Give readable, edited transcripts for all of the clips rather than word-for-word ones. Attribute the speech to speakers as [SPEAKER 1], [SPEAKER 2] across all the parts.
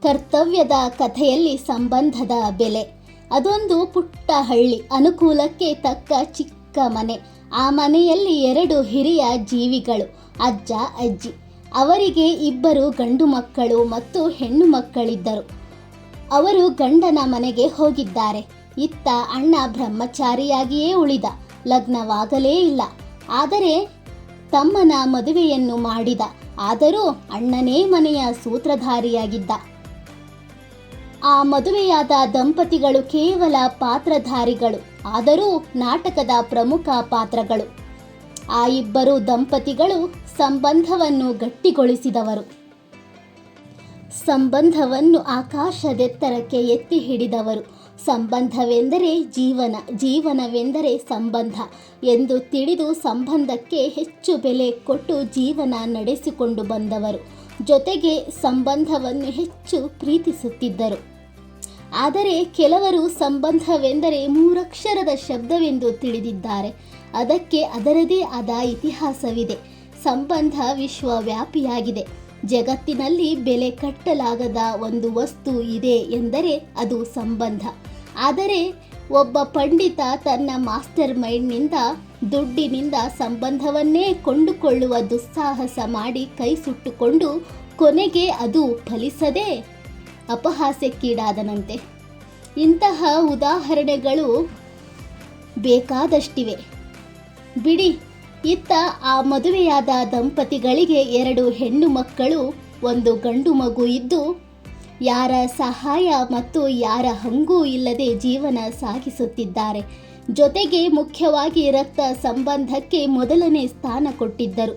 [SPEAKER 1] ಕರ್ತವ್ಯದ ಕಥೆಯಲ್ಲಿ ಸಂಬಂಧದ ಬೆಲೆ. ಅದೊಂದು ಪುಟ್ಟ ಹಳ್ಳಿ, ಅನುಕೂಲಕ್ಕೆ ತಕ್ಕ ಚಿಕ್ಕ ಮನೆ. ಆ ಮನೆಯಲ್ಲಿ 2 ಹಿರಿಯ ಜೀವಿಗಳು, ಅಜ್ಜ ಅಜ್ಜಿ. ಅವರಿಗೆ 2 ಗಂಡು ಮಕ್ಕಳು ಮತ್ತು ಹೆಣ್ಣು ಮಕ್ಕಳಿದ್ದರು. ಅವರು ಗಂಡನ ಮನೆಗೆ ಹೋಗಿದ್ದಾರೆ. ಇತ್ತ ಅಣ್ಣ ಬ್ರಹ್ಮಚಾರಿಯಾಗಿಯೇ ಉಳಿದ, ಲಗ್ನವಾಗಲೇ ಇಲ್ಲ. ಆದರೆ ತಮ್ಮನ ಮದುವೆಯನ್ನು ಮಾಡಿದ. ಆದರೂ ಅಣ್ಣನೇ ಮನೆಯ ಸೂತ್ರಧಾರಿಯಾಗಿದ್ದ. ಆ ಮದುವೆಯಾದ ದಂಪತಿಗಳು ಕೇವಲ ಪಾತ್ರಧಾರಿಗಳು, ಆದರೂ ನಾಟಕದ ಪ್ರಮುಖ ಪಾತ್ರಗಳು. ಆ 2 ದಂಪತಿಗಳು ಸಂಬಂಧವನ್ನು ಗಟ್ಟಿಗೊಳಿಸಿದವರು. ಸಂಬಂಧವನ್ನು ಆಕಾಶದೆತ್ತರಕ್ಕೆ ಎತ್ತಿ ಹಿಡಿದವರು. ಸಂಬಂಧವೆಂದರೆ ಜೀವನ, ಜೀವನವೆಂದರೆ ಸಂಬಂಧ ಎಂದು ತಿಳಿದು ಸಂಬಂಧಕ್ಕೆ ಹೆಚ್ಚು ಬೆಲೆ ಕೊಟ್ಟು ಜೀವನ ನಡೆಸಿಕೊಂಡು ಬಂದವರು. ಜೊತೆಗೆ ಸಂಬಂಧವನ್ನು ಹೆಚ್ಚು ಪ್ರೀತಿಸುತ್ತಿದ್ದರು. ಆದರೆ ಕೆಲವರು ಸಂಬಂಧವೆಂದರೆ 3 ಅಕ್ಷರದ ಶಬ್ದವೆಂದು ತಿಳಿದಿದ್ದಾರೆ. ಅದಕ್ಕೆ ಅದರದೇ ಆದ ಇತಿಹಾಸವಿದೆ. ಸಂಬಂಧ ವಿಶ್ವವ್ಯಾಪಿಯಾಗಿದೆ. ಜಗತ್ತಿನಲ್ಲಿ ಬೆಲೆ ಕಟ್ಟಲಾಗದ ಒಂದು ವಸ್ತು ಇದೆ ಎಂದರೆ ಅದು ಸಂಬಂಧ. ಆದರೆ ಒಬ್ಬ ಪಂಡಿತ ತನ್ನ ಮಾಸ್ಟರ್ ಮೈಂಡ್ನಿಂದ, ದುಡ್ಡಿನಿಂದ ಸಂಬಂಧವನ್ನೇ ಕೊಂಡುಕೊಳ್ಳುವ ದುಸ್ಸಾಹಸ ಮಾಡಿ ಕೈ ಸುಟ್ಟುಕೊಂಡು ಕೊನೆಗೆ ಅದು ಫಲಿಸದೆ ಅಪಹಾಸ್ಯಕ್ಕೀಡಾದನಂತೆ. ಇಂತಹ ಉದಾಹರಣೆಗಳು ಬೇಕಾದಷ್ಟಿವೆ ಬಿಡಿ. ಇತ್ತ ಆ ಮದುವೆಯಾದ ದಂಪತಿಗಳಿಗೆ 2 ಹೆಣ್ಣು ಮಕ್ಕಳು, 1 ಗಂಡು ಮಗು ಇದ್ದು ಯಾರ ಸಹಾಯ ಮತ್ತು ಯಾರ ಹಂಗೂ ಇಲ್ಲದೆ ಜೀವನ ಸಾಗಿಸುತ್ತಿದ್ದಾರೆ. ಜೊತೆಗೆ ಮುಖ್ಯವಾಗಿ ರಕ್ತ ಸಂಬಂಧಕ್ಕೆ ಮೊದಲನೇ ಸ್ಥಾನ ಕೊಟ್ಟಿದ್ದರು.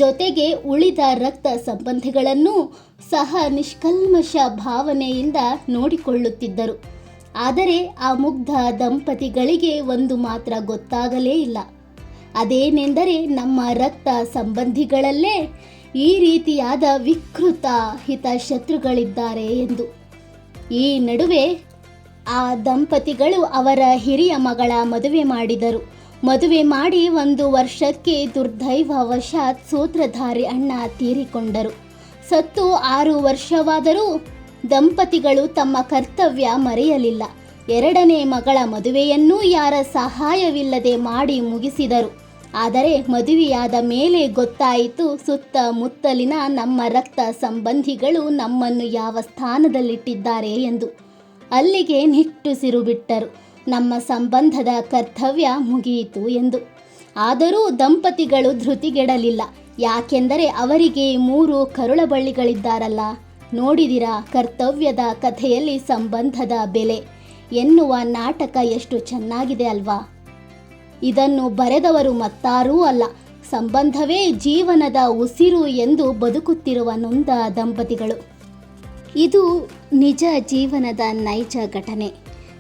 [SPEAKER 1] ಜೊತೆಗೆ ಉಳಿದ ರಕ್ತ ಸಂಬಂಧಿಗಳನ್ನೂ ಸಹ ನಿಷ್ಕಲ್ಮಶ ಭಾವನೆಯಿಂದ ನೋಡಿಕೊಳ್ಳುತ್ತಿದ್ದರು. ಆದರೆ ಆ ಮುಗ್ಧ ದಂಪತಿಗಳಿಗೆ ಒಂದು ಮಾತ್ರ ಗೊತ್ತಾಗಲೇ ಇಲ್ಲ. ಅದೇನೆಂದರೆ ನಮ್ಮ ರಕ್ತ ಸಂಬಂಧಿಗಳಲ್ಲೇ ಈ ರೀತಿಯಾದ ವಿಕೃತ ಹಿತಶತ್ರುಗಳಿದ್ದಾರೆ ಎಂದು. ಈ ನಡುವೆ ಆ ದಂಪತಿಗಳು ಅವರ ಹಿರಿಯ ಮಗಳ ಮದುವೆ ಮಾಡಿದರು. ಮದುವೆ ಮಾಡಿ 1 ವರ್ಷಕ್ಕೆ ದುರ್ದೈವವಶಾತ್ ಸೂತ್ರಧಾರಿ ಅಣ್ಣ ತೀರಿಕೊಂಡರು. ಸತ್ತು 6 ವರ್ಷವಾದರೂ ದಂಪತಿಗಳು ತಮ್ಮ ಕರ್ತವ್ಯ ಮರೆಯಲಿಲ್ಲ. 2ನೇ ಮಗಳ ಮದುವೆಯನ್ನೂ ಯಾರ ಸಹಾಯವಿಲ್ಲದೆ ಮಾಡಿ ಮುಗಿಸಿದರು. ಆದರೆ ಮದುವೆಯಾದ ಮೇಲೆ ಗೊತ್ತಾಯಿತು, ಸುತ್ತಮುತ್ತಲಿನ ನಮ್ಮ ರಕ್ತ ಸಂಬಂಧಿಗಳು ನಮ್ಮನ್ನು ಯಾವ ಸ್ಥಾನದಲ್ಲಿಟ್ಟಿದ್ದಾರೆ ಎಂದು. ಅಲ್ಲಿಗೆ ನಿಟ್ಟುಸಿರು ಬಿಟ್ಟರು. ನಮ್ಮ ಸಂಬಂಧದ ಕರ್ತವ್ಯ ಮುಗಿಯಿತು ಎಂದು. ಆದರೂ ದಂಪತಿಗಳು ಧೃತಿಗೆಡಲಿಲ್ಲ. ಯಾಕೆಂದರೆ ಅವರಿಗೆ 3 ಕರುಳಬಳ್ಳಿಗಳಿದ್ದಾರಲ್ಲ. ನೋಡಿದಿರಾ ಕರ್ತವ್ಯದ ಕಥೆಯಲ್ಲಿ ಸಂಬಂಧದ ಬೆಲೆ ಎನ್ನುವ ನಾಟಕ ಎಷ್ಟು ಚೆನ್ನಾಗಿದೆ ಅಲ್ವಾ? ಇದನ್ನು ಬರೆದವರು ಮತ್ತಾರೂ ಅಲ್ಲ, ಸಂಬಂಧವೇ ಜೀವನದ ಉಸಿರು ಎಂದು ಬದುಕುತ್ತಿರುವ ನೊಂದ ದಂಪತಿಗಳು. ಇದು ನಿಜ ಜೀವನದ ನೈಜ ಘಟನೆ.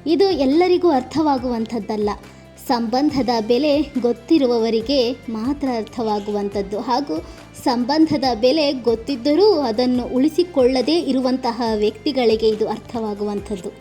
[SPEAKER 1] ಇದು ಎಲ್ಲರಿಗೂ ಅರ್ಥವಾಗುವಂಥದ್ದಲ್ಲ. ಸಂಬಂಧದ ಬೆಲೆ ಗೊತ್ತಿರುವವರಿಗೆ ಮಾತ್ರ ಅರ್ಥವಾಗುವಂಥದ್ದು, ಹಾಗೂ ಸಂಬಂಧದ ಬೆಲೆ ಗೊತ್ತಿದ್ದರೂ ಅದನ್ನು ಉಳಿಸಿಕೊಳ್ಳದೇ ಇರುವಂತಹ ವ್ಯಕ್ತಿಗಳಿಗೆ ಇದು ಅರ್ಥವಾಗುವಂಥದ್ದು.